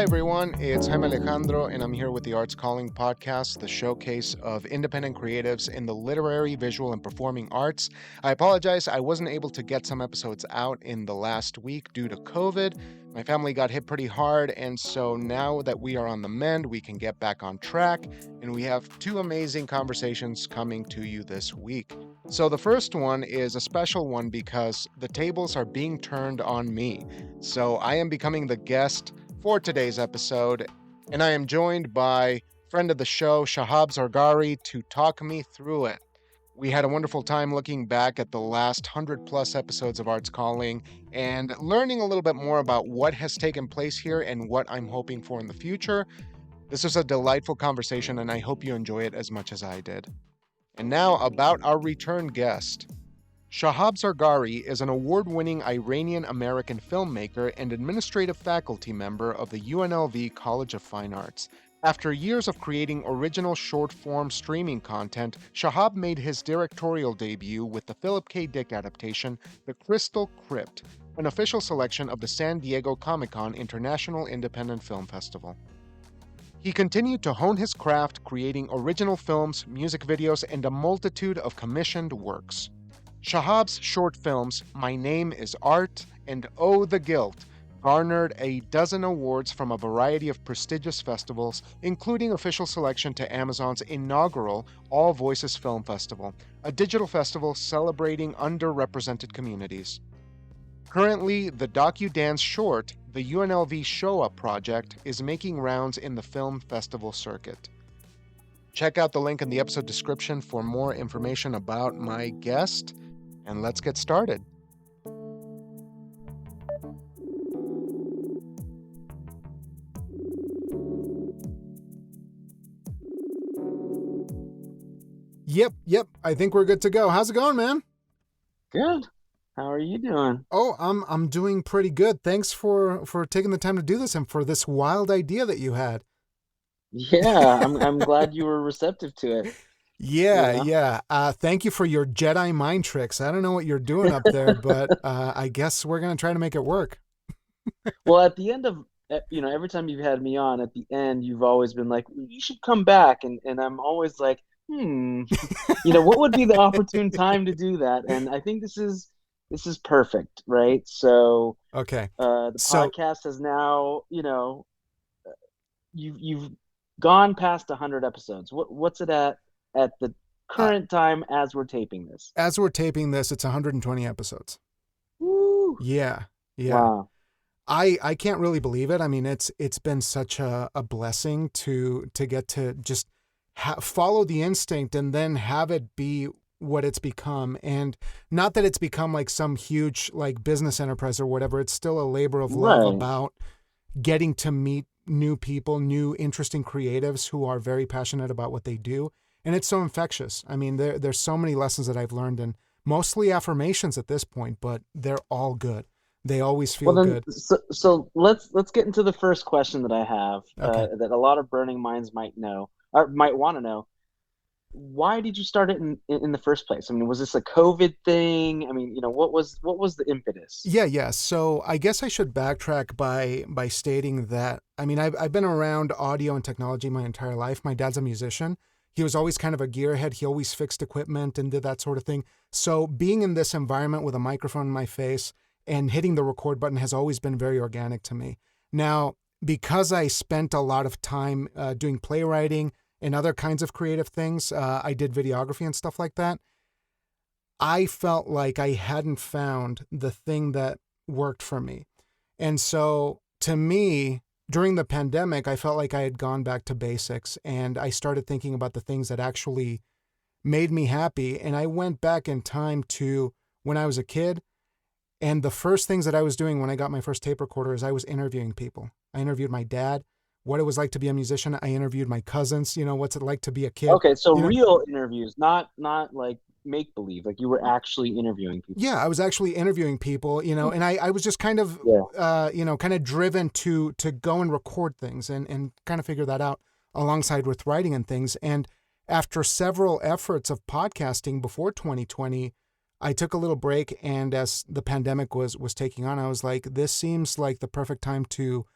Hi everyone, it's Jaime Alejandro, and I'm here with the Arts Calling podcast, the showcase of independent creatives in the literary, visual, and performing arts. I apologize, I wasn't able to get some episodes out in the last week due to COVID. My family got hit pretty hard, and so now that we are on the mend, we can get back on track, and we have two amazing conversations coming to you this week. So the first one is a special one because the tables are being turned on me. So I am becoming the guest for today's episode, and I am joined by friend of the show, Shahab Zargari, to talk me through it. We had a wonderful time looking back at the last 100 plus episodes of Arts Calling and learning a little bit more about what has taken place here and what I'm hoping for in the future. This was a delightful conversation, and I hope you enjoy it as much as I did. And now about our return guest. Shahab Zargari is an award-winning Iranian-American filmmaker and administrative faculty member of the UNLV College of Fine Arts. After years of creating original short-form streaming content, Shahab made his directorial debut with the Philip K. Dick adaptation, The Crystal Crypt, an official selection of the San Diego Comic-Con International Independent Film Festival. He continued to hone his craft, creating original films, music videos, and a multitude of commissioned works. Shahab's short films, My Name is Art and Oh the Guilt, garnered a dozen awards from a variety of prestigious festivals, including official selection to Amazon's inaugural All Voices Film Festival, a digital festival celebrating underrepresented communities. Currently, the docu-dance short, the UNLV Show Up Project, is making rounds in the film festival circuit. Check out the link in the episode description for more information about my guest. And let's get started. Yep. I think we're good to go. How's it going, man? Good. How are you doing? Oh, I'm doing pretty good. Thanks for taking the time to do this and for this wild idea that you had. Yeah, I'm glad you were receptive to it. Yeah. Thank you for your Jedi mind tricks. I don't know what you're doing up there, but I guess we're gonna try to make it work. Well, at the end of every time you've had me on, at the end you've always been like, you should come back, and I'm always like, what would be the opportune time to do that? And I think this is perfect, right? So Okay. the podcast has now, you've gone past 100 episodes. What's it at the current time as we're taping this? As we're taping this, it's 120 episodes. Woo! Yeah. Wow. I can't really believe it. I mean, it's been such a blessing to get to just follow the instinct and then have it be what it's become. And not that it's become like some huge like business enterprise or whatever. It's still a labor of love about getting to meet new people, new interesting creatives who are very passionate about what they do. And it's so infectious. I mean, there's so many lessons that I've learned, and mostly affirmations at this point, but they're all good. They always feel good. So let's get into the first question that I have, that a lot of burning minds might know or might want to know. Why did you start it in the first place? I mean, was this a COVID thing? I mean, what was the impetus? Yeah. So I guess I should backtrack by stating that, I mean, I've been around audio and technology my entire life. My dad's a musician. He was always kind of a gearhead. He always fixed equipment and did that sort of thing. So being in this environment with a microphone in my face and hitting the record button has always been very organic to me. Now, because I spent a lot of time doing playwriting and other kinds of creative things, I did videography and stuff like that, I felt like I hadn't found the thing that worked for me. And so to me, during the pandemic, I felt like I had gone back to basics, and I started thinking about the things that actually made me happy. And I went back in time to when I was a kid. And the first things that I was doing when I got my first tape recorder is I was interviewing people. I interviewed my dad, what it was like to be a musician. I interviewed my cousins, what's it like to be a kid. Okay, so real interviews, not like make-believe, like you were actually interviewing people. Yeah, I was actually interviewing people, and I was just kind of, kind of driven to go and record things and kind of figure that out alongside with writing and things. And after several efforts of podcasting before 2020, I took a little break, and as the pandemic was taking on, I was like, this seems like the perfect time to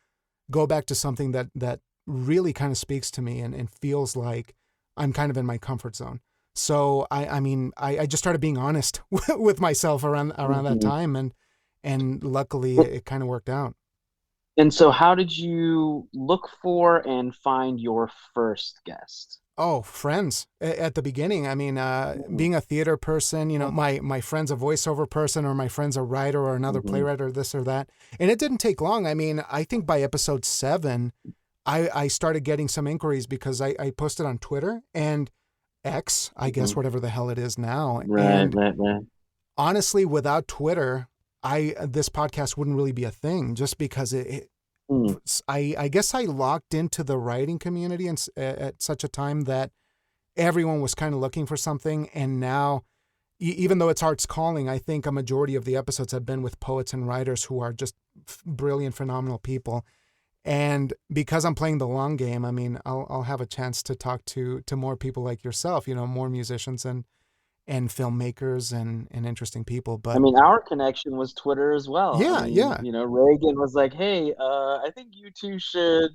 go back to something that really kind of speaks to me and feels like I'm kind of in my comfort zone. So I mean, I just started being honest with myself around that Hmm. time, and luckily it kind of worked out. And so, how did you look for and find your first guest? Oh, friends at the beginning. I mean, being a theater person, my friend's a voiceover person, or my friend's a writer or another Mm-hmm. playwright or this or that. And it didn't take long. I mean, I think by episode 7, I started getting some inquiries because I posted on Twitter and X, I guess, Hmm. whatever the hell it is now. Right, And right, right. honestly, without Twitter, this podcast wouldn't really be a thing, just because Mm. I guess I locked into the writing community at such a time that everyone was kind of looking for something. And now, even though it's arts calling, I think a majority of the episodes have been with poets and writers who are just brilliant, phenomenal people. And because I'm playing the long game, I mean, I'll have a chance to talk to more people like yourself, more musicians and filmmakers and interesting people. I But mean, our connection was Twitter as well. I yeah, mean, yeah. Reagan was like, "Hey, I think you two should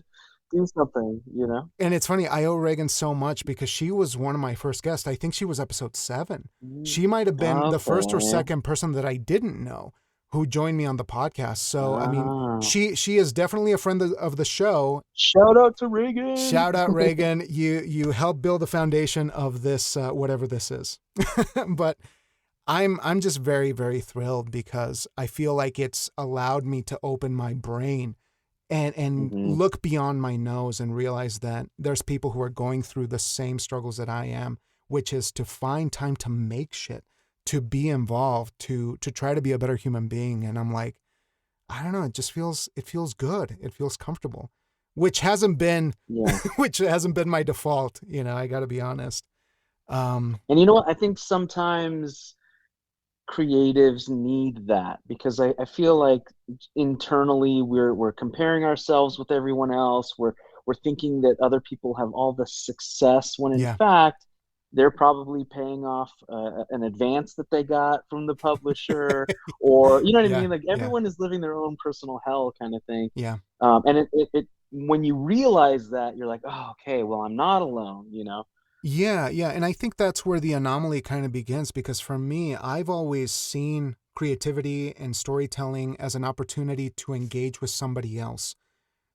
do something," you know? And it's funny, I owe Reagan so much because she was one of my first guests. I think she was episode 7. Mm. She might have been the first or Okay. second person that I didn't know who joined me on the podcast. So, I mean, Ah. she is definitely a friend of the show. Shout out to Reagan. Shout out Reagan. You helped build the foundation of this whatever this is. But I'm just very, very thrilled because I feel like it's allowed me to open my brain and Hmm. look beyond my nose and realize that there's people who are going through the same struggles that I am, which is to find time to make shit, to be involved, to try to be a better human being. And I'm like, I don't know, it feels good. It feels comfortable, which hasn't been Yeah. which hasn't been my default, I got to be honest. Um And you know what? I think sometimes creatives need that because I feel like internally we're comparing ourselves with everyone else. We're thinking that other people have all the success when in yeah. fact they're probably paying off an advance that they got from the publisher, or you know what I Yeah, mean? Like yeah. everyone is living their own personal hell kind of thing. Yeah. And it when you realize that, you're like, oh, okay, well, I'm not alone, you know? Yeah, yeah. And I think that's where the anomaly kind of begins because for me, I've always seen creativity and storytelling as an opportunity to engage with somebody else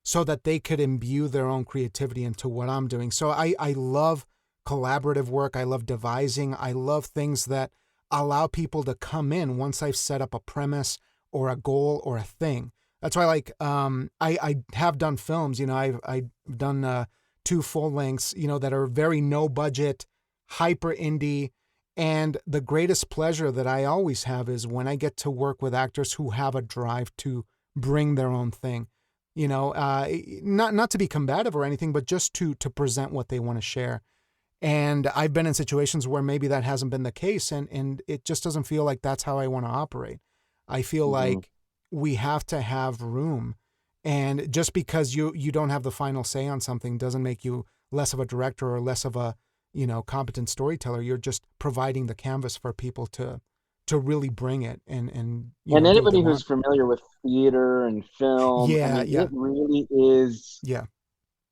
so that they could imbue their own creativity into what I'm doing. So I love collaborative work. I love devising. I love things that allow people to come in once I've set up a premise or a goal or a thing. That's why, like, I have done films. I've done 2 full lengths. That are very no budget, hyper indie, and the greatest pleasure that I always have is when I get to work with actors who have a drive to bring their own thing. Not to be combative or anything, but just to present what they want to share. And I've been in situations where maybe that hasn't been the case, and it just doesn't feel like that's how I want to operate. I feel Hmm. like we have to have room, and just because you don't have the final say on something doesn't make you less of a director or less of a competent storyteller. You're just providing the canvas for people to really bring it and And do what they anybody who's want. familiar with theater and film, I Yeah, mean, it yeah, really is yeah.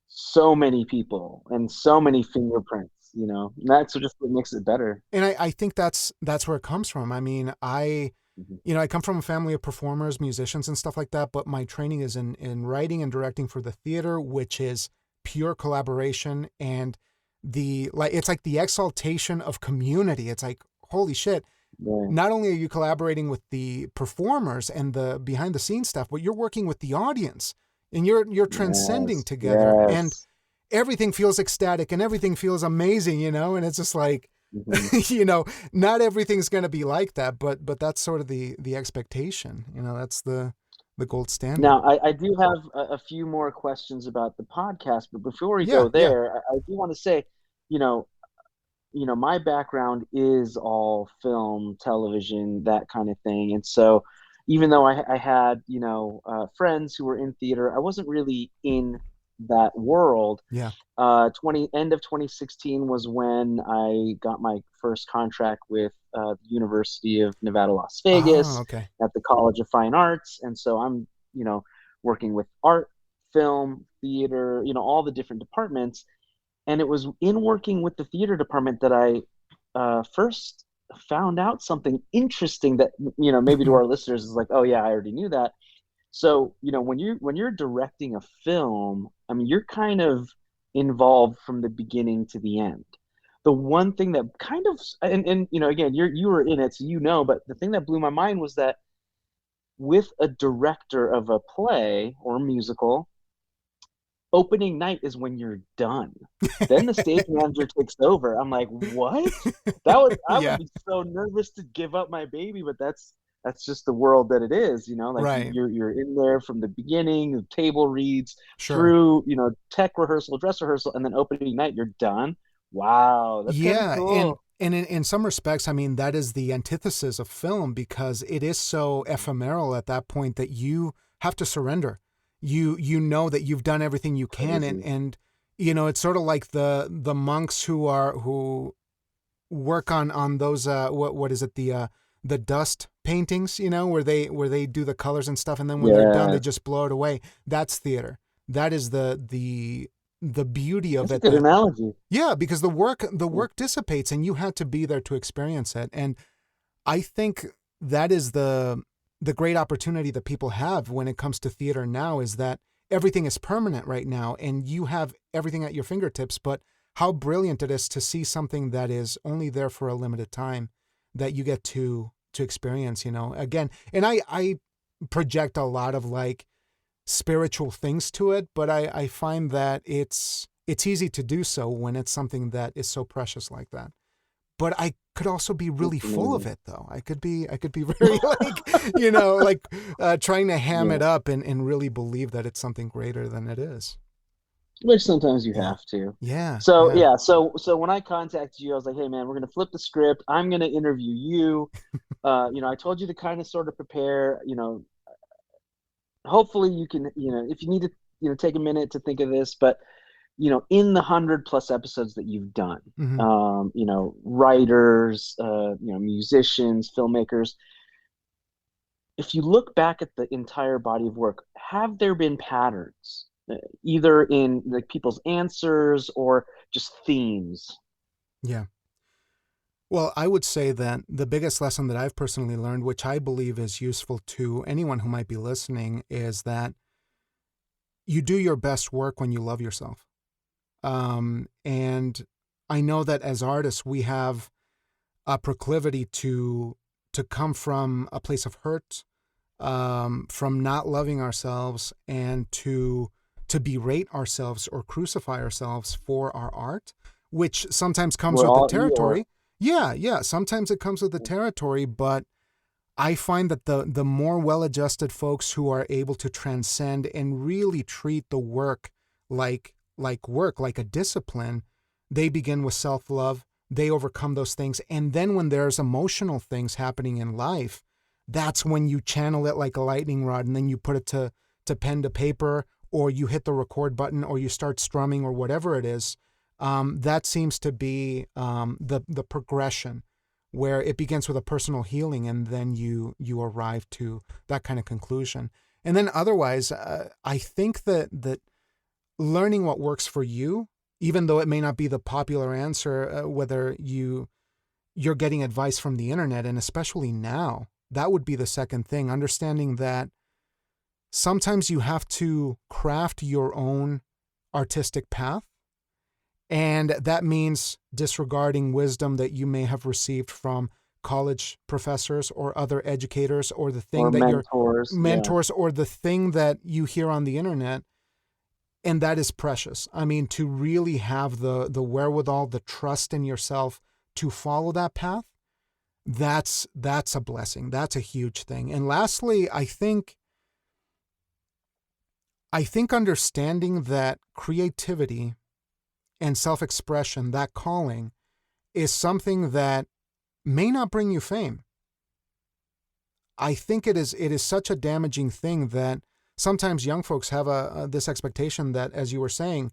so many people and so many fingerprints, And that's just what makes it better. And I think that's where it comes from. I mean, Hmm. I come from a family of performers, musicians, and stuff like that. But my training is in writing and directing for the theater, which is pure collaboration and it's like the exaltation of community. It's like, holy shit! Yeah. Not only are you collaborating with the performers and the behind the scenes stuff, but you're working with the audience and you're transcending Yes. together, and Yes. everything feels ecstatic and everything feels amazing, and it's just like, Hmm. you know, not everything's going to be like that, but that's sort of the expectation. That's the gold standard. Now, I do have a few more questions about the podcast, but before we Yeah, go yeah, there, I do want to say, you know, my background is all film, television, that kind of thing. And so even though I had, friends who were in theater, I wasn't really in that world. yeah. 20 end of 2016 was when I got my first contract with the University of Nevada, Las Ah, Vegas okay. at the College of Fine Arts. And so I'm, working with art film, theater, all the different departments. And it was in working with the theater department that I first found out something interesting that, maybe to our listeners is like, oh yeah, I already knew that. So, when you're directing a film, I mean, you're kind of involved from the beginning to the end. The one thing that kind of, and again, you were in it, so but the thing that blew my mind was that with a director of a play or a musical, opening night is when you're done. Then the stage manager takes over. I'm like, what? I would Yeah, be so nervous to give up my baby, but that's just the world that it is, like right. you're in there from the beginning, the table reads Sure. through, tech rehearsal, dress rehearsal, and then opening night, you're done. Wow, that's kind of Yeah, and cool. in some respects, I mean, that is the antithesis of film because it is so ephemeral at that point that you have to surrender. You know that you've done everything you can, Crazy. and it's sort of like the monks who work on those what is it, the dust paintings, where they do the colors and stuff, and then when they're done they Yeah, just blow it away. That's theater. That is the beauty of that's a it, good that analogy. yeah, because the work the Yeah. work dissipates and you had to be there to experience it. And I think that is the great opportunity that people have when it comes to theater now, is that everything is permanent right now and you have everything at your fingertips. But how brilliant it is to see something that is only there for a limited time that you get to experience, again. And I project a lot of like spiritual things to it, but I find that it's easy to do so when it's something that is so precious like that. But I could also be really That's full of amazing. it though. I could be very like, like trying to ham Yeah. it up and really believe that it's something greater than it is. Which sometimes you Yeah. have to. Yeah. So Yeah. yeah, so when I contacted you, I was like, hey man, we're gonna flip the script. I'm gonna interview you. I told you to kind of sort of prepare. Hopefully you can, if you need to, take a minute to think of this, but in the 100+ episodes that you've done, Hmm. writers, musicians, filmmakers, if you look back at the entire body of work, have there been patterns, either in like people's answers or just themes? Yeah. Well, I would say that the biggest lesson that I've personally learned, which I believe is useful to anyone who might be listening, is that you do your best work when you love yourself. And I know that as artists, we have a proclivity to come from a place of hurt, from not loving ourselves, and to berate ourselves or crucify ourselves for our art, which sometimes comes We're with the all Eeyore. territory. Yeah, yeah, sometimes it comes with the territory, but I find that the more well-adjusted folks who are able to transcend and really treat the work like work, like a discipline, they begin with self-love, they overcome those things, and then when there's emotional things happening in life, that's when you channel it like a lightning rod, and then you put it to pen to paper, or you hit the record button, or you start strumming, or whatever it is. That seems to be the progression, where it begins with a personal healing and then you arrive to that kind of conclusion. And then otherwise, I think that learning what works for you, even though it may not be the popular answer, whether you're getting advice from the internet, and especially now, that would be the second thing. Understanding that sometimes you have to craft your own artistic path, and that means disregarding wisdom that you may have received from college professors or other educators, or the Or thing that your mentors. Yeah. mentors, or the thing that you hear on the internet. And that is precious. I mean, to really have the wherewithal, the trust in yourself to follow that path, that's a blessing. That's a huge thing. And lastly, I think understanding that creativity and self-expression, that calling, is something that may not bring you fame. I think it is such a damaging thing that sometimes young folks have this expectation that, as you were saying,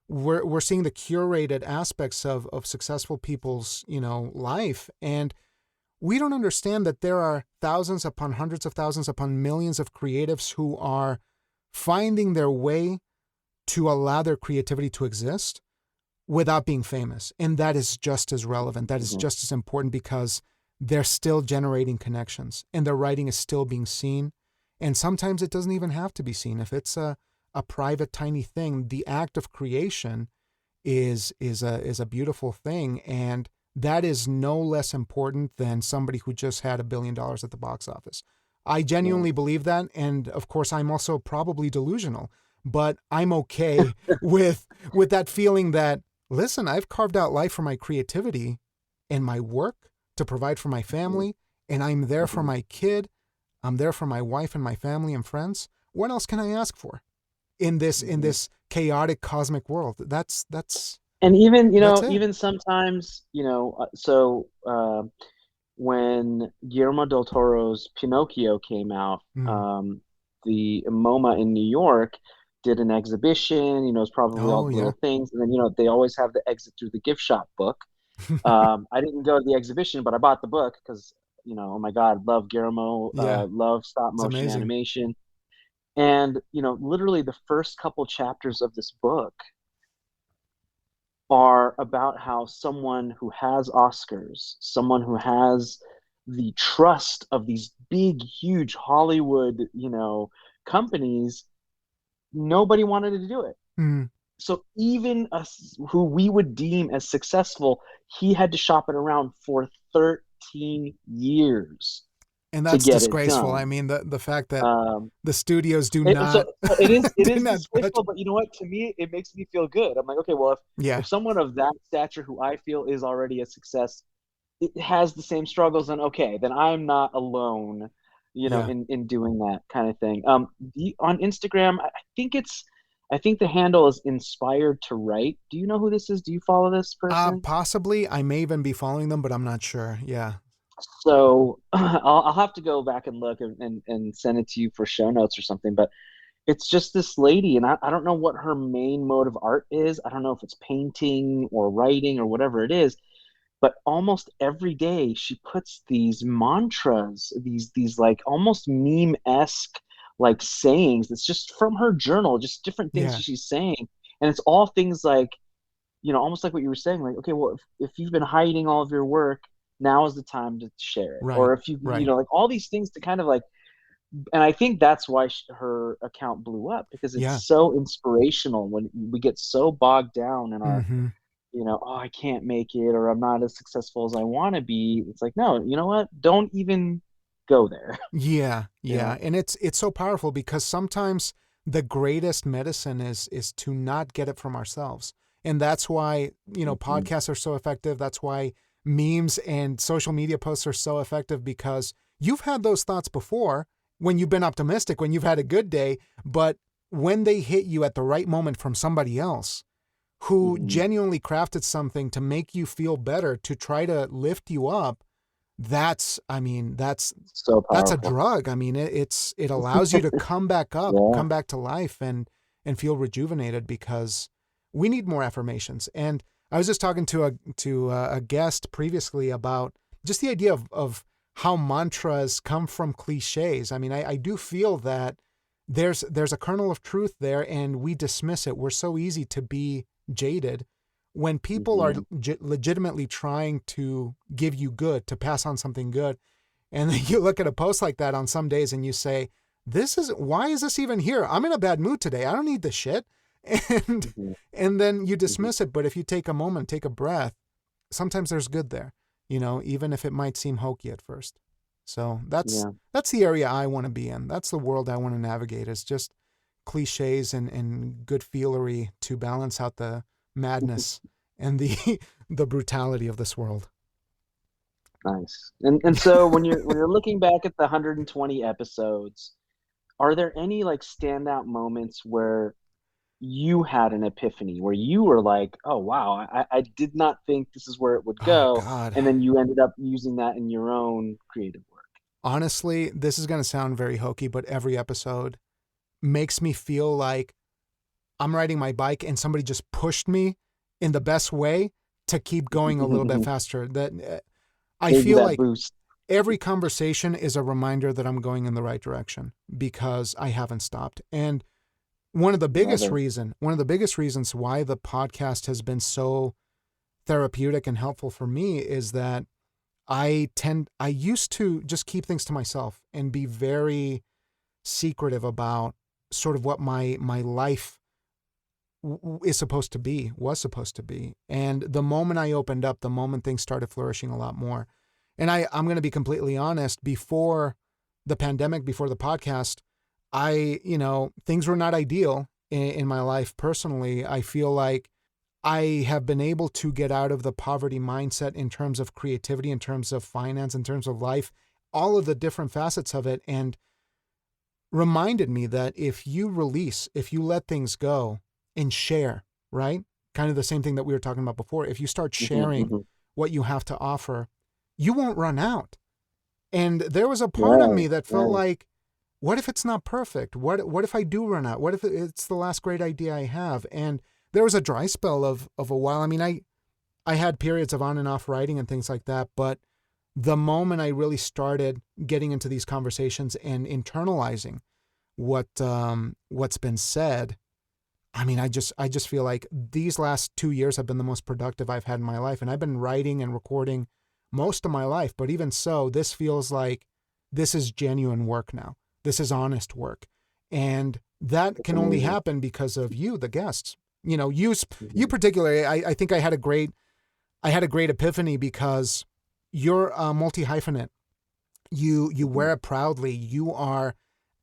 we're seeing the curated aspects of successful people's life, and we don't understand that there are thousands upon hundreds of thousands upon millions of creatives who are finding their way to allow their creativity to exist without being famous. And that is just as relevant. That is Mhm. just as important because they're still generating connections and their writing is still being seen. And sometimes it doesn't even have to be seen. If it's a private, tiny thing, the act of creation is a beautiful thing. And that is no less important than somebody who just had $1 billion at the box office. I Yeah. genuinely believe that. And of course, I'm also probably delusional, but I'm okay with that feeling that, listen, I've carved out life for my creativity and my work to provide for my Mhm. family, and I'm there for Mhm. my kid. I'm there for my wife and my family and friends. What else can I ask for in this Mhm. chaotic cosmic world? That's And even, that's it. even sometimes, when Guillermo del Toro's Pinocchio came out, Mm. the MoMA in New York did an exhibition. It's probably all Oh the yeah. little things, and then they always have the exit through the gift shop book. I didn't go to the exhibition, but I bought the book because oh my God, love Guillermo, Yeah, love stop it's motion amazing. animation, and literally the first couple chapters of this book are about how someone who has Oscars, someone who has the trust of these big, huge Hollywood, companies, nobody wanted to do it. Mm. So even us, who we would deem as successful, he had to shop it around for 13 years And to that's get it disgraceful. I done. mean, the fact that Um, the studios do It, not so it do is not touch. disgraceful, but you know what? To me, it makes me feel good. I'm like, okay, well, Yeah, if someone of that stature, who I feel is already a success, it has the same struggles, then okay, then I'm not alone, yeah. in doing that kind of thing. On Instagram, I think the handle is inspired to write. Do you know who this is? Do you follow this person? Possibly. I may even be following them, but I'm not sure. Yeah. So I'll have to go back and look and send it to you for show notes or something. But it's just this lady, and I don't know what her main mode of art is. I don't know if it's painting or writing or whatever it is, but almost every day she puts these mantras, these like almost meme-esque like sayings that's just from her journal, just different things Yeah. she's saying. And it's all things like, almost like what you were saying, like, okay, well, if you've been hiding all of your work, now is the time to share it. Right. Or if Right. like all these things to kind of like, and I think that's why her account blew up, because it's Yeah. so inspirational when we get so bogged down in our, Mm-hmm. oh, I can't make it, or I'm not as successful as I want to be. It's like, no, you know what? Don't even go there. Yeah. You Yeah. know? And it's so powerful because sometimes the greatest medicine is to not get it from ourselves. And that's why, Mhm. podcasts are so effective. That's why memes and social media posts are so effective because you've had those thoughts before when you've been optimistic, when you've had a good day, but when they hit you at the right moment from somebody else who Mhm. genuinely crafted something to make you feel better, to try to lift you up, I mean, So that's a powerful. drug. I mean, it allows you to come back up, Yeah. come back to life, and feel rejuvenated because we need more affirmations. And I was just talking to a guest previously about just the idea of how mantras come from cliches. I mean, I do feel that there's a kernel of truth there, and we dismiss it. We're so easy to be jaded when people are Mhm. legitimately trying to give you good, to pass on something good. And then you look at a post like that on some days and you say, why is this even here? I'm in a bad mood today. I don't need this shit. And Mhm. and then you Mhm. dismiss it. But if you take a moment, take a breath, sometimes there's good there, even if it might seem hokey at first. So that's Yeah. that's the area I want to be in. That's the world I want to navigate, is just cliches and good feelery to balance out the madness and the the brutality of this world. Nice. And so when you're looking back at the 120 episodes, are there any like standout moments where you had an epiphany, where you were like, oh wow, I did not think this is where it would Oh go, God. and then you ended up using that in your own creative work? Honestly, this is going to sound very hokey, but every episode makes me feel like I'm riding my bike and somebody just pushed me in the best way to keep going a little bit faster. That I Gave you feel that like boost. every conversation is a reminder that I'm going in the right direction because I haven't stopped. And Another. one of the biggest reasons why the podcast has been so therapeutic and helpful for me is that I used to just keep things to myself and be very secretive about sort of what my life is supposed to be, was supposed to be. And the moment I opened up, the moment things started flourishing a lot more. And I'm going to be completely honest, before the pandemic, before the podcast, things were not ideal in my life personally. I feel like I have been able to get out of the poverty mindset in terms of creativity, in terms of finance, in terms of life, all of the different facets of it, and reminded me that if you release, if you let things go and share, right? Kind of the same thing that we were talking about before. If you start sharing Hmm. what you have to offer, you won't run out. And there was a part of Right, me that felt right. like, what if it's not perfect? What if I do run out? What if it's the last great idea I have? And there was a dry spell of a while. I mean, I had periods of on and off writing and things like that, but the moment I really started getting into these conversations and internalizing what's been said, I mean, I just feel like these last 2 years have been the most productive I've had in my life, and I've been writing and recording most of my life. But even so, this feels like this is genuine work now. This is honest work, and that That's can only amazing. happen because of you, the guests. You Hmm. particularly. I think I had a great epiphany because you're a multi hyphenate. You Hmm. wear it proudly. You are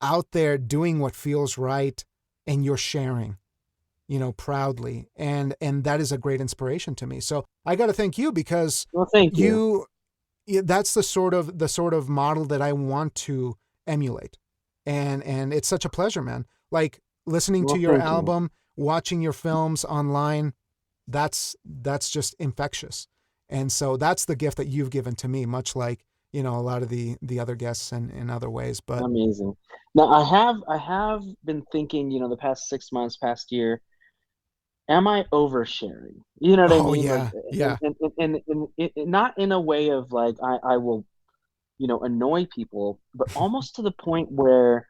out there doing what feels right, and you're sharing, proudly. And that is a great inspiration to me. So I got to thank you because Well, thank you. you that's the sort of model that I want to emulate. And it's such a pleasure, man. Like listening to Well, your thank you. album, watching your films online, that's just infectious. And so that's the gift that you've given to me, much like, a lot of the other guests in other ways. But Amazing. Now, I have been thinking, the past 6 months, past year, am I oversharing? You know what I oh mean? Like, yeah, and yeah. not in a way of like I will, annoy people, but almost to the point where,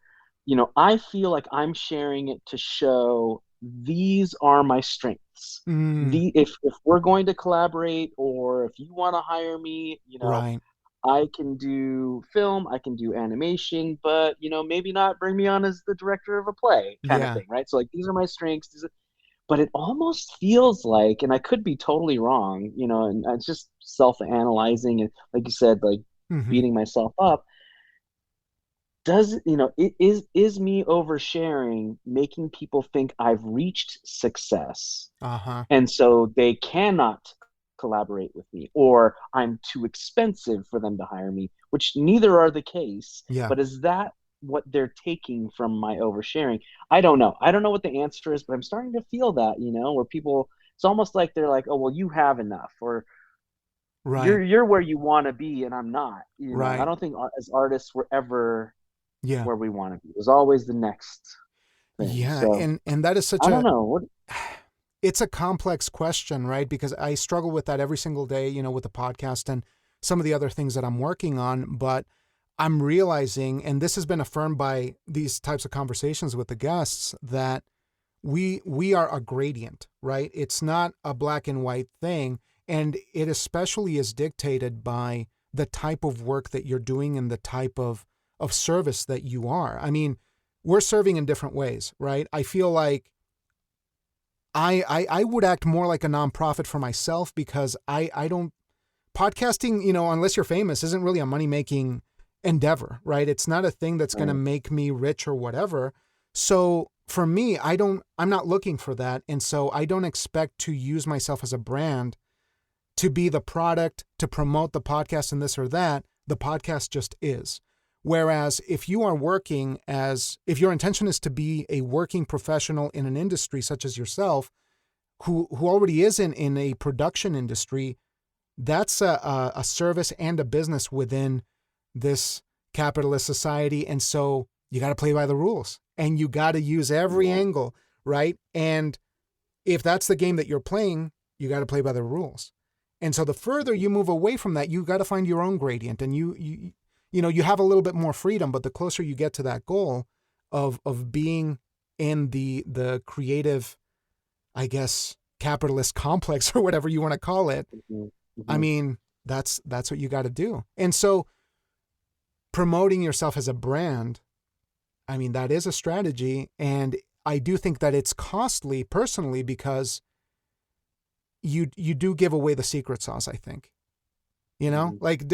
I feel like I'm sharing it to show these are my strengths. Mm, If we're going to collaborate or if you want to hire me, right. I can do film, I can do animation, but maybe not bring me on as the director of a play kind of Yeah. thing, right? So like these are my strengths, but it almost feels like, and I could be totally wrong, and it's just self-analyzing and like you said, like Mm-hmm. beating myself up. Does it is me oversharing making people think I've reached success Uh-huh. and so they cannot collaborate with me, or I'm too expensive for them to hire me, which neither are the case. Yeah. But is that what they're taking from my oversharing? I don't know what the answer is, but I'm starting to feel that, where people, it's almost like they're like, oh well, you have enough, or you're Right. you're where you want to be and I'm not. I Right. don't think as artists we're ever Yeah. where we want to be. There's always the next thing. Yeah. So And that is such I don't a know what. it's a complex question, right? Because I struggle with that every single day, with the podcast and some of the other things that I'm working on. But I'm realizing, and this has been affirmed by these types of conversations with the guests, that we are a gradient, right? It's not a black and white thing. And it especially is dictated by the type of work that you're doing and the type of service that you are. I mean, we're serving in different ways, right? I feel like I would act more like a nonprofit for myself because I don't podcasting, unless you're famous, isn't really a money making endeavor, right? It's not a thing that's going to Right. make me rich or whatever. So for me, I'm not looking for that. And so I don't expect to use myself as a brand to be the product, to promote the podcast and this or that. The podcast just is. Whereas if your intention is to be a working professional in an industry such as yourself, who already is in a production industry, that's a service and a business within this capitalist society. And so you got to play by the rules and you got to use every Yeah. angle, right? And if that's the game that you're playing, you got to play by the rules. And so the further you move away from that, you got to find your own gradient, and you have a little bit more freedom, but the closer you get to that goal of being in the creative, I guess, capitalist complex or whatever you want to call it. Mm-hmm. I Mm-hmm. mean, that's what you got to do. And so promoting yourself as a brand, I mean, that is a strategy. And I do think that it's costly personally because you do give away the secret sauce, I think. You know, Mm-hmm. like,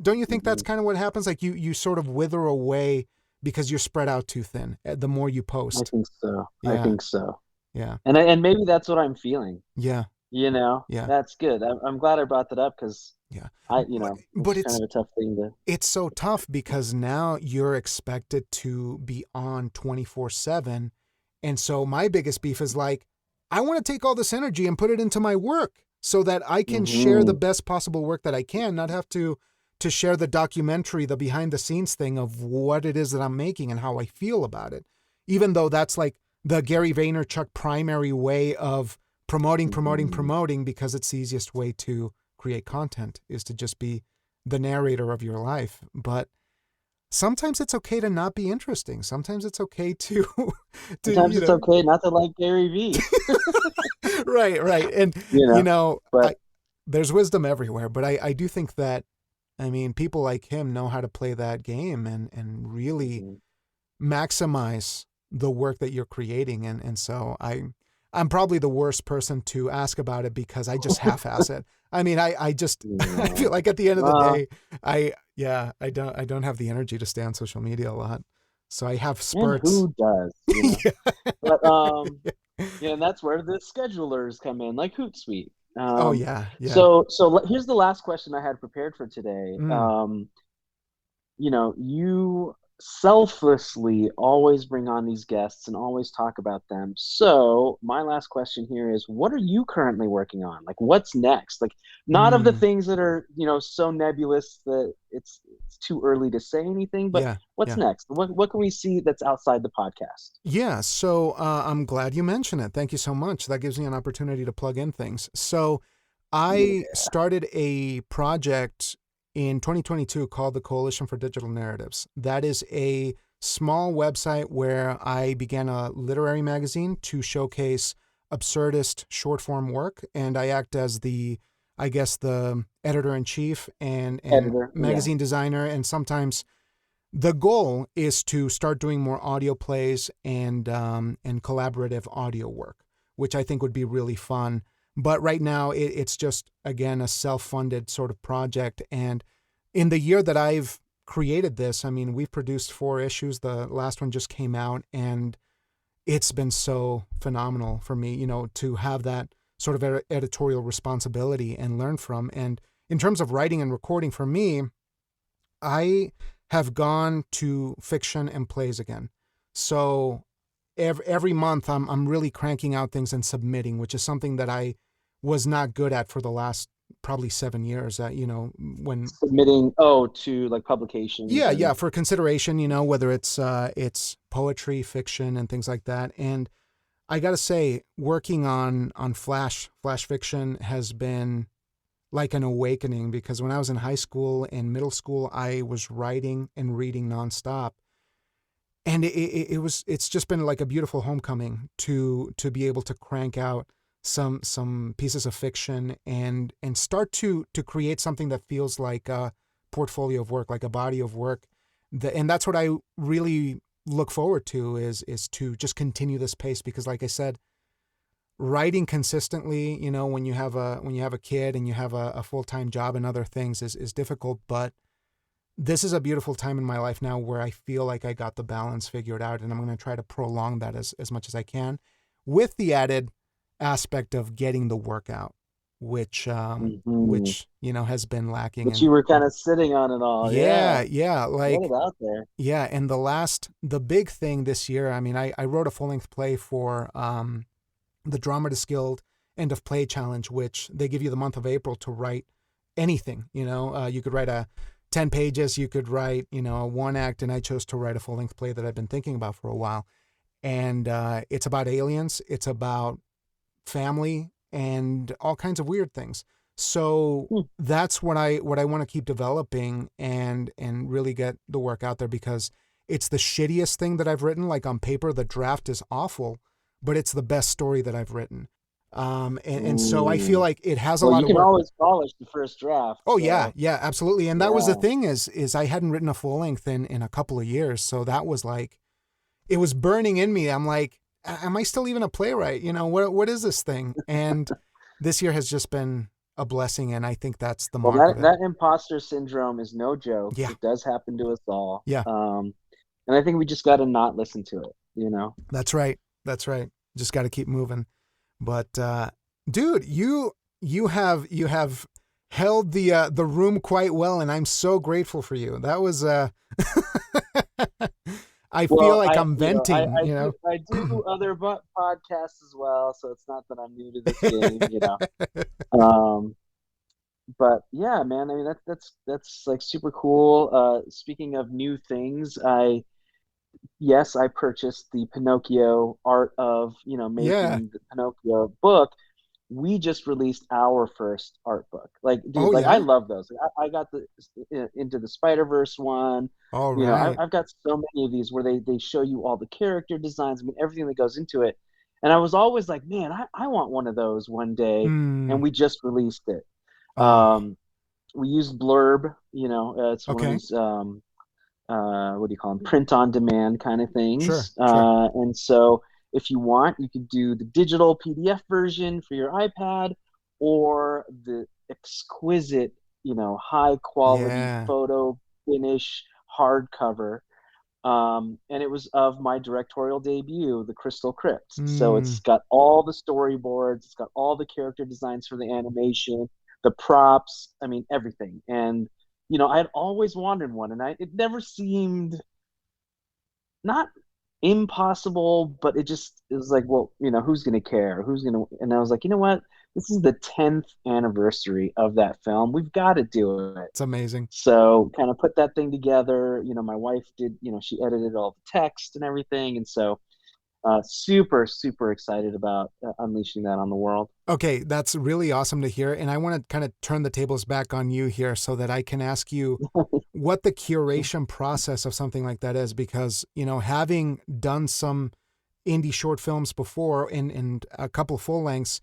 don't you think that's Mm-hmm. kind of what happens? Like you sort of wither away because you're spread out too thin the more you I post. think so. I Yeah. think so. Yeah. And maybe that's what I'm feeling. Yeah. You know, Yeah. that's good. I'm glad I brought that up because Yeah. But it's kind of a tough thing to. it's so tough because now you're expected to be on 24/7. And so my biggest beef is like, I want to take all this energy and put it into my work so that I can share the Hmm. best possible work that I can, not have to share the documentary, the behind the scenes thing of what it is that I'm making and how I feel about it. Even though that's like the Gary Vaynerchuk primary way of Hmm. promoting because it's the easiest way to create content is to just be the narrator of your life. But sometimes it's okay to not be interesting. Sometimes it's okay to Sometimes it's okay not to like Gary Vee. right. And You know, but I there's wisdom everywhere, but I do think that, I mean, people like him know how to play that game and really mhm. maximize the work that you're creating. And so I'm probably the worst person to ask about it because I just half-ass it. I mean, I just I Yeah. feel like at the end of the Well, day, I don't have the energy to stay on social media a lot. So I have and spurts. who does, Yeah. But yeah, and that's where the schedulers come in, like Hootsuite. Oh yeah, yeah. So here's the last question I had prepared for today. Mm, You selflessly always bring on these guests and always talk about them. So, my last question here is what are you currently working on? Like, what's next? Like, not of the mm, things that are, so nebulous that it's too early to say anything, but yeah, what's yeah. next? What can we see that's outside the podcast? Yeah, so I'm glad you mentioned it. Thank you so much. That gives me an opportunity to plug in things. So I Yeah. started a project in 2022 called the Coalition for Digital Narratives. That is a small website where I began a literary magazine to showcase absurdist short form work, and I act as I guess, the editor in chief and Editor. Yeah. magazine designer, and sometimes the goal is to start doing more audio plays and collaborative audio work, which I think would be really fun. But right now, it's just, again, a self-funded sort of project. And in the year that I've created this, I mean, we've produced 4 issues. The last one just came out, and it's been so phenomenal for me, to have that sort of editorial responsibility and learn from. And in terms of writing and recording, for me, I have gone to fiction and plays again. So every month I'm really cranking out things and submitting, which is something that I was not good at for the last probably 7 years. When Submitting, to like publications yeah, and for consideration, whether it's poetry, fiction, and things like that. And I got to say, working on flash fiction has been like an awakening, because when I was in high school and middle school, I was writing and reading nonstop. And it's just been like a beautiful homecoming to be able to crank out some pieces of fiction and start to create something that feels like a portfolio of work, like a body of work. And that's what I really look forward to is to just continue this pace, because like I said, writing consistently, when you have a kid and you have a full-time job and other things is difficult. But this is a beautiful time in my life now where I feel like I got the balance figured out, and I'm going to try to prolong that as much as I can, with the added aspect of getting the work out, mhm. which has been lacking. But you were kind of sitting on it all. Yeah. Yeah, Get like, it out there. yeah. And the big thing this year, I mean, I wrote a full-length play for the Dramatists Guild End of Play Challenge, which they give you the month of April to write anything. You could write 10 pages, you could write, a one act, and I chose to write a full length play that I've been thinking about for a while. And it's about aliens, it's about family, and all kinds of weird things. So Hmm. that's what I want to keep developing and really get the work out there, because it's the shittiest thing that I've written. Like on paper, the draft is awful, but it's the best story that I've written. And so I feel Ooh. like it has a Well, lot you of can work. always polish the first draft. Oh yeah, So yeah, absolutely. And that was the yeah. thing is I hadn't written a full length in a couple of years. So that was like, it was burning in me. I'm like, am I still even a playwright? You know, what is this thing? And this year has just been a blessing. And I think that's the Well, mark of it. that imposter syndrome is no joke. Yeah. It does happen to us all. Yeah. And I think we just got to not listen to it, you know? That's right. That's right. Just got to keep moving. But, dude, you have held the room quite well. And I'm so grateful for you. That was, I feel Well, like I'm venting, I do other podcasts as well, so it's not that I'm new to this game, you know. Um, but yeah, man, I mean that's like super cool. Speaking of new things, yes, I purchased the Pinocchio art of, Yeah. making the Pinocchio book. We just released our first art book. Like, Oh dude, like I yeah. love those. Like, I got the Into the Spider-Verse one. All right. I've got so many of these where they show you all the character designs. I mean, everything that goes into it. And I was always like, man, I want one of those one day. Hmm. And we just released it. Oh, We used Blurb. It's one of okay. these what do you call them, print on demand kind of Sure. things. Sure. And so if you want, you could do the digital PDF version for your iPad or the exquisite, high quality Yeah. photo finish hardcover. And it was of my directorial debut, The Crystal Crypt. So Hmm. it's got all the storyboards, it's got all the character designs for the animation, the props, I mean, everything. And I had always wanted one, and it never seemed not impossible, but it was like, well, who's gonna care? Who's gonna? And I was like, you know what? This is the 10th anniversary of that film. We've got to do it. It's amazing. So kind of put that thing together. My wife did, she edited all the text and everything. And so super, super excited about unleashing that on the world. Okay, that's really awesome to hear. And I want to kind of turn the tables back on you here so that I can ask you what the curation process of something like that is, because, having done some indie short films before and a couple full lengths,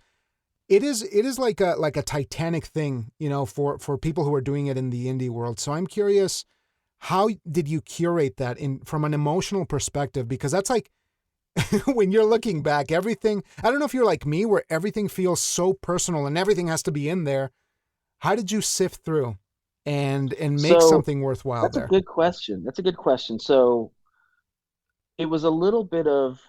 it is like a titanic thing, for people who are doing it in the indie world. So I'm curious, how did you curate that in from an emotional perspective? Because that's like when you're looking back, everything, I don't know if you're like me where everything feels so personal and everything has to be in there. How did you sift through and make So something worthwhile that's a there? good question. That's a good question. So it was a little bit of,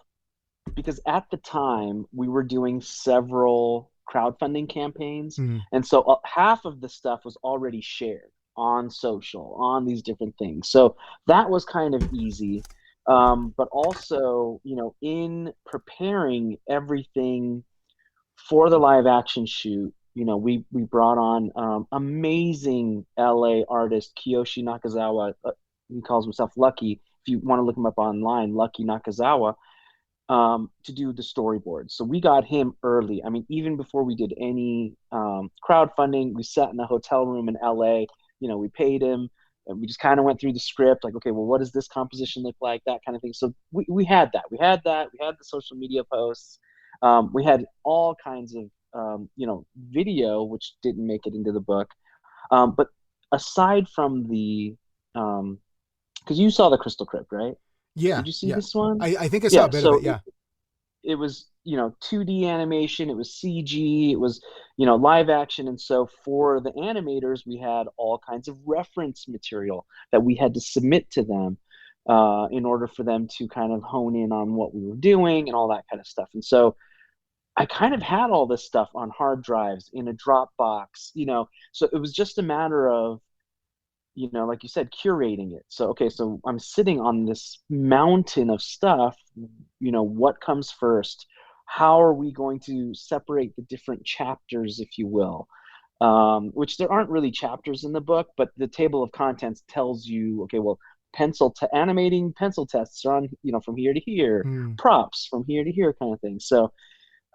because at the time we were doing several crowdfunding campaigns, Hmm. and so half of the stuff was already shared on social, on these different things. So that was kind of easy. But also, in preparing everything for the live action shoot, we brought on amazing LA artist Kiyoshi Nakazawa. He calls himself Lucky. If you want to look him up online, Lucky Nakazawa, to do the storyboards. So we got him early. I mean, even before we did any crowdfunding, we sat in a hotel room in LA. We paid him, and we just kind of went through the script, like, okay, well, what does this composition look like, that kind of thing. So we had that. We had that. We had the social media posts. We had all kinds of video, which didn't make it into the book. But aside from the, because you saw the Crystal Crypt, right? Yeah. Did you see Yeah. this one? I think I saw a Yeah, bit of so it. Yeah. it was 2D animation, it was CG, it was live action. And so for the animators, we had all kinds of reference material that we had to submit to them in order for them to kind of hone in on what we were doing and all that kind of stuff. And so I kind of had all this stuff on hard drives in a Dropbox, so it was just a matter of, like you said, curating it. So, okay, so I'm sitting on this mountain of stuff. What comes first? How are we going to separate the different chapters, if you will? Which there aren't really chapters in the book, but the table of contents tells you, okay, well, animating pencil tests are on, from here to here, Hmm. props from here to here, kind of thing. So,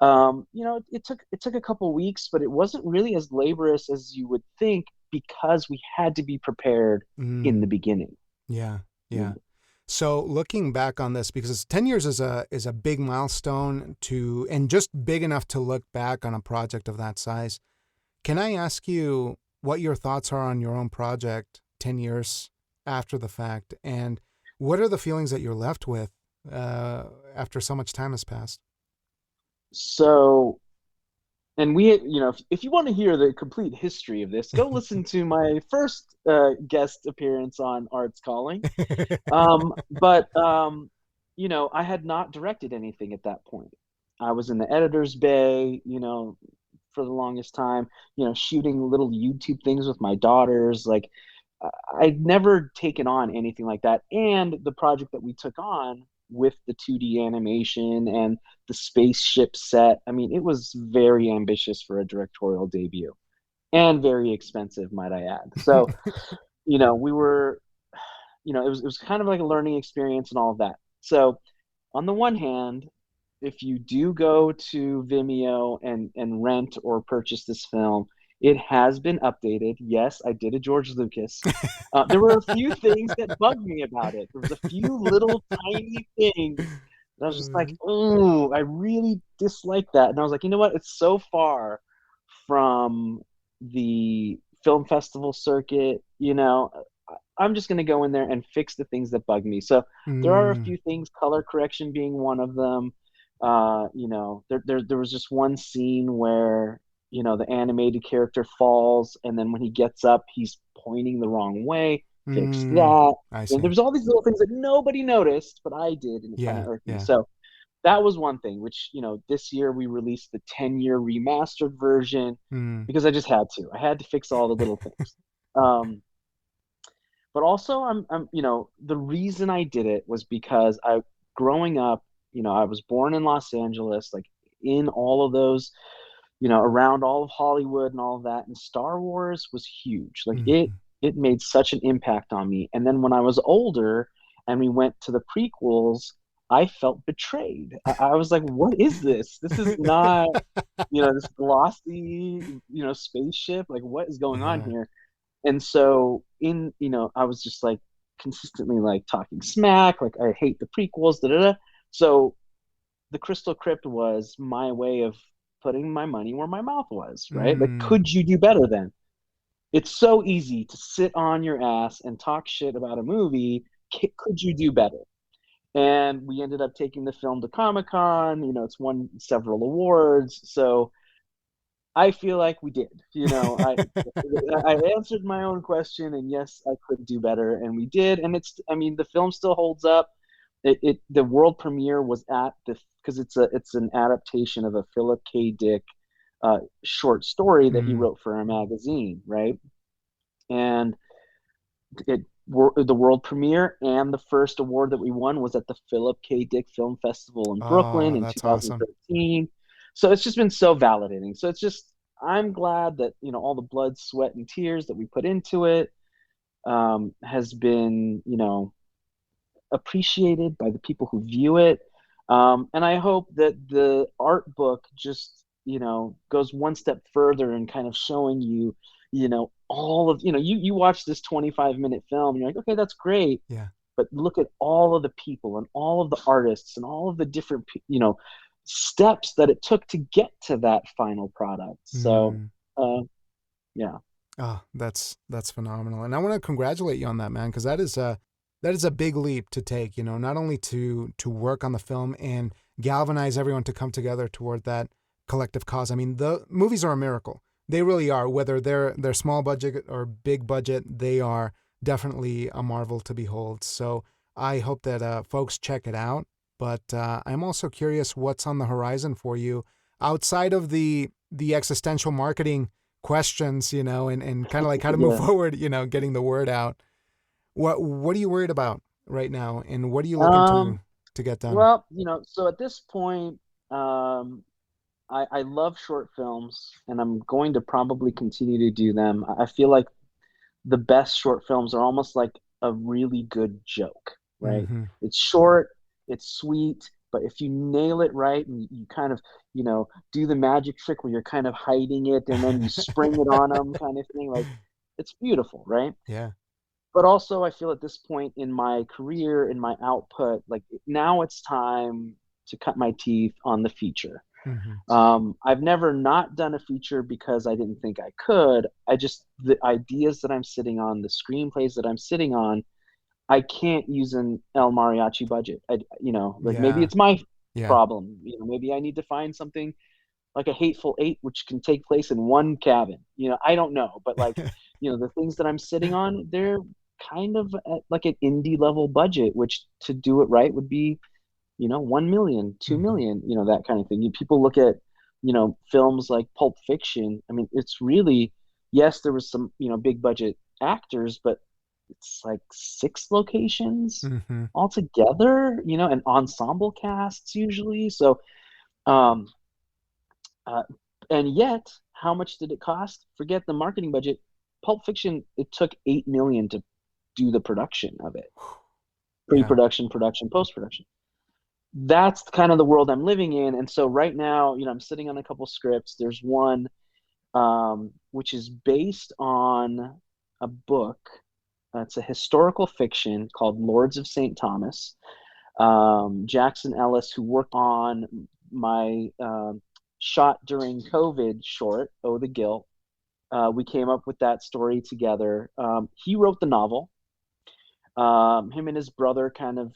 it took a couple weeks, but it wasn't really as laborious as you would think because we had to be prepared in Hmm. the beginning. Yeah. Yeah. Yeah. So looking back on this, because 10 years is a big milestone to, and just big enough to look back on a project of that size. Can I ask you what your thoughts are on your own project 10 years after the fact? And what are the feelings that you're left with after so much time has passed? So, and we, if you want to hear the complete history of this, go listen to my first guest appearance on Arts Calling. But I had not directed anything at that point. I was in the editor's bay, for the longest time, shooting little YouTube things with my daughters. Like, I'd never taken on anything like that. And the project that we took on with the 2D animation and the spaceship set, I mean, it was very ambitious for a directorial debut and very expensive, might I add. So, we were, it was kind of like a learning experience and all of that. So, on the one hand, if you do go to Vimeo and rent or purchase this film, it has been updated. Yes, I did a George Lucas. There were a few things that bugged me about it. There was a few little tiny things that I was just like, oh, I really dislike that. And I was like, you know what? It's so far from the film festival circuit. I'm just going to go in there and fix the things that bug me. So there are a Mm, few things, color correction being one of them. There was just one scene where the animated character falls, and then when he gets up, he's pointing the wrong way. Fix mm, that. I And there see. was all these little things that nobody noticed, but I did, and it kind Yeah, of irked me. yeah. So that was one thing. Which this year we released the 10-year remastered version Mm, because I just had to. I had to fix all the little things. Um, but also the reason I did it was because growing up, I was born in Los Angeles, like in all of those, around all of Hollywood and all of that, and Star Wars was huge. Like it mhm. it made such an impact on me. And then when I was older and we went to the prequels, I felt betrayed. I was like, what is this? This is not, this glossy, spaceship. Like, what is going on Yeah. here? And so I was just like consistently like talking smack, like I hate the prequels, da da da. So the Crystal Crypt was my way of putting my money where my mouth was, right? Like, Mm, could you do better then? It's so easy to sit on your ass and talk shit about a movie. Could you do better? And we ended up taking the film to Comic Con. It's won several awards. So I feel like we did. I answered my own question, and yes, I could do better, and we did. And I mean, the film still holds up. The world premiere was at the because it's an adaptation of a Philip K. Dick short story that he mm. wrote for a magazine, right? And it the world premiere and the first award that we won was at the Philip K. Dick Film Festival in Brooklyn Oh, in that's awesome. 2013. So it's just been so validating. So it's just I'm glad that all the blood, sweat, and tears that we put into it has been appreciated by the people who view it. And I hope that the art book just, goes one step further and kind of showing you, all of, you watch this 25-minute film, and you're like, okay, that's great. Yeah. But look at all of the people and all of the artists and all of the different, steps that it took to get to that final product. So, Mm. uh, yeah. Oh, that's phenomenal. And I want to congratulate you on that, man, because that is a big leap to take, not only to work on the film and galvanize everyone to come together toward that collective cause. I mean, the movies are a miracle. They really are. Whether they're small budget or big budget, they are definitely a marvel to behold. So I hope that folks check it out. But I'm also curious what's on the horizon for you outside of the existential marketing questions, and kind of like how to move Yeah. forward, getting the word out. What are you worried about right now, and what are you looking Um, to get done? well, so at this point, um, I love short films, and I'm going to probably continue to do them. I feel like the best short films are almost like a really good joke, right? Mm-hmm. It's short, it's sweet, but if you nail it right and you kind of, do the magic trick where you're kind of hiding it and then you spring it on them kind of thing, like it's beautiful, right? Yeah. but also I feel at this point in my career, in my output, like now it's time to cut my teeth on the feature. Mm-hmm. I've never not done a feature because I didn't think I could. I just, the ideas that I'm sitting on, the screenplays that I'm sitting on, I can't use an El Mariachi budget. Like maybe Yeah. it's my Yeah. problem. Maybe I need to find something like a Hateful Eight, which can take place in one cabin. I don't know, but like, the things that I'm sitting on, they're kind of at like an indie level budget, which to do it right would be, 1 million, two Mm-hmm. million, that kind of thing. People look at, films like Pulp Fiction. I mean, it's really, yes, there was some, big budget actors, but it's like six locations Mm-hmm. altogether, and ensemble casts usually. So, um, uh, and yet, how much did it cost? Forget the marketing budget. Pulp Fiction, it took 8 million to do the production of it, Yeah. pre-production, production, post-production. That's kind of the world I'm living in. And so right now, I'm sitting on a couple scripts. There's one which is based on a book. It's a historical fiction called Lords of St. Thomas. Jackson Ellis, who worked on my shot during COVID short, Oh the Guilt, we came up with that story together. He wrote the novel. Him and his brother kind of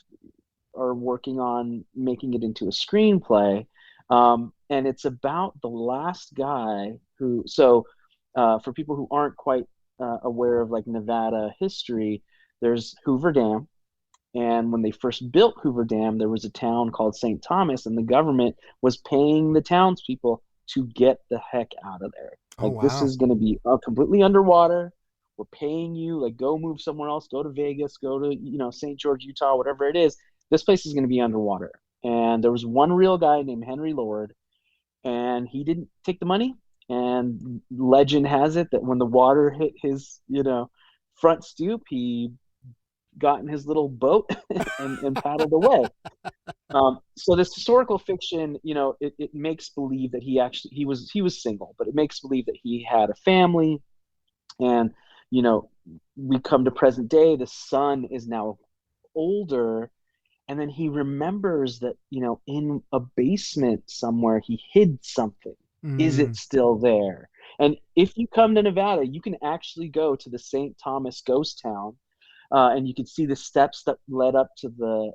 are working on making it into a screenplay. And it's about the last guy who, so for people who aren't quite aware of like Nevada history, there's Hoover Dam. And when they first built Hoover Dam, there was a town called St. Thomas, and the government was paying the townspeople to get the heck out of there. Oh, Like, this wow. is going to be completely underwater. We're paying you, like, go move somewhere else, go to Vegas, go to, St. George, Utah, whatever it is. This place is going to be underwater. And there was one real guy named Henry Lord, and he didn't take the money. And legend has it that when the water hit his, front stoop, he got in his little boat and paddled away. So this historical fiction, it makes believe that he was single, but it makes believe that he had a family, and you know we come to present day. The son is now older, and then he remembers that in a basement somewhere he hid something. Is it Mm. still there? And if you come to Nevada, you can actually go to the St. Thomas ghost town, and you could see the steps that led up to the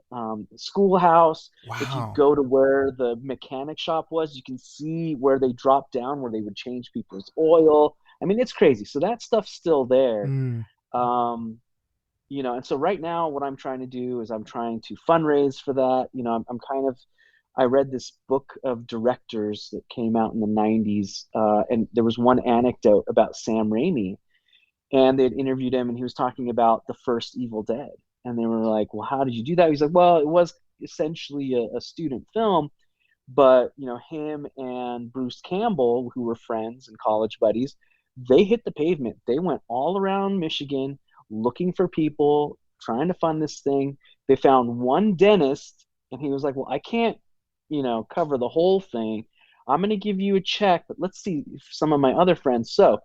schoolhouse. If you Wow. go to where the mechanic shop was, you can see where they dropped down, where they would change people's oil. I mean, it's crazy. So that stuff's still there. Mm. Um, and so right now, what I'm trying to do is I'm trying to fundraise for that. I'm kind of, I read this book of directors that came out in the 90s, and there was one anecdote about Sam Raimi, and they'd interviewed him, and he was talking about the first Evil Dead. And they were like, well, how did you do that? He's like, well, it was essentially a student film, but him and Bruce Campbell, who were friends and college buddies, they hit the pavement. They went all around Michigan looking for people, trying to fund this thing. They found one dentist, and he was like, well, I can't, cover the whole thing. I'm going to give you a check, but let's see some of my other friends. So,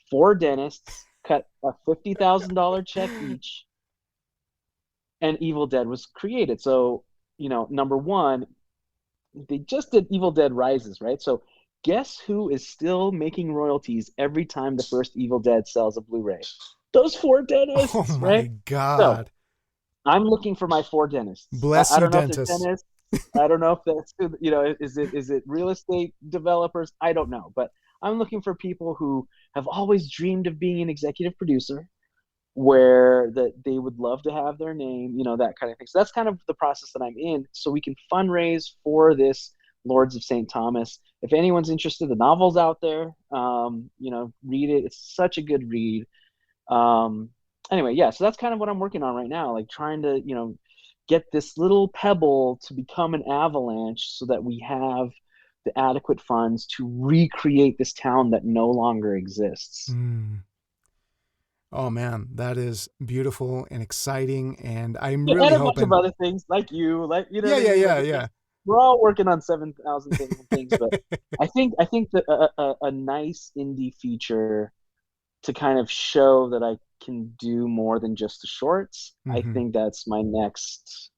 four dentists cut a $50,000 check each, and Evil Dead was created. So, number one, they just did Evil Dead Rises, right? So, guess who is still making royalties every time the first Evil Dead sells a Blu-ray? Those four Oh dentists, my right? So, God. I'm looking for my four dentists. I, Bless I you, don't know if they're dentists. dentists. I don't know if that's is it real estate developers? I don't know, but I'm looking for people who have always dreamed of being an executive producer, where that they would love to have their name, that kind of thing. So that's kind of the process that I'm in. So we can fundraise for this Lords of St. Thomas. If anyone's interested, the novel's out there. Read it. It's such a good read. Um, anyway, yeah. So that's kind of what I'm working on right now, like trying to get this little pebble to become an avalanche, so that we have the adequate funds to recreate this town that no longer exists. Mm. Oh man, that is beautiful and exciting, and I'm Yeah, and really a bunch of hoping. other things like you know Yeah, what I yeah, mean? Like yeah, there's, yeah. we're all working on 7,000 different things, but I think that a nice indie feature to kind of show that I can do more than just the shorts, I Mm-hmm. think that's my next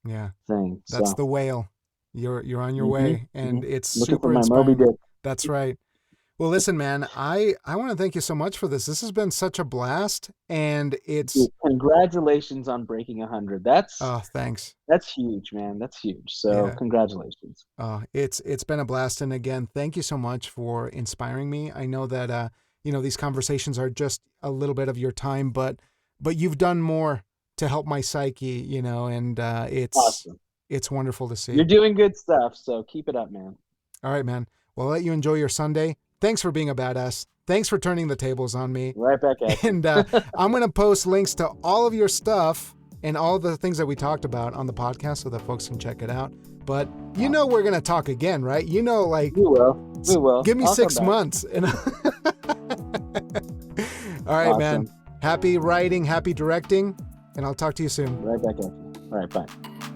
Yeah. thing. That's So, the whale. You're on your hmm way, and it's looking for super my Moby inspiring. Dick. That's right. Well, listen, man, I want to thank you so much for this. This has been such a blast, and it's Dude, congratulations on breaking 100. That's thanks. that's huge, man. That's huge. So, Yeah. congratulations. It's been a blast, and again, thank you so much for inspiring me. I know that these conversations are just a little bit of your time, but you've done more to help my psyche, and Awesome. it's wonderful to You're see. doing good stuff, so keep it up, man. All right, man. Well, I'll let you enjoy your Sunday. Thanks for being a badass. Thanks for turning the tables on me. Right back at you. And I'm going to post links to all of your stuff and all the things that we talked about on the podcast so that folks can check it out. But Awesome. we're going to talk again, right? Like, We will. We will. give me I'll come 6 back. months. And all right, man. Awesome. Happy writing, happy directing, and I'll talk to you soon. Right back at you. All right, bye.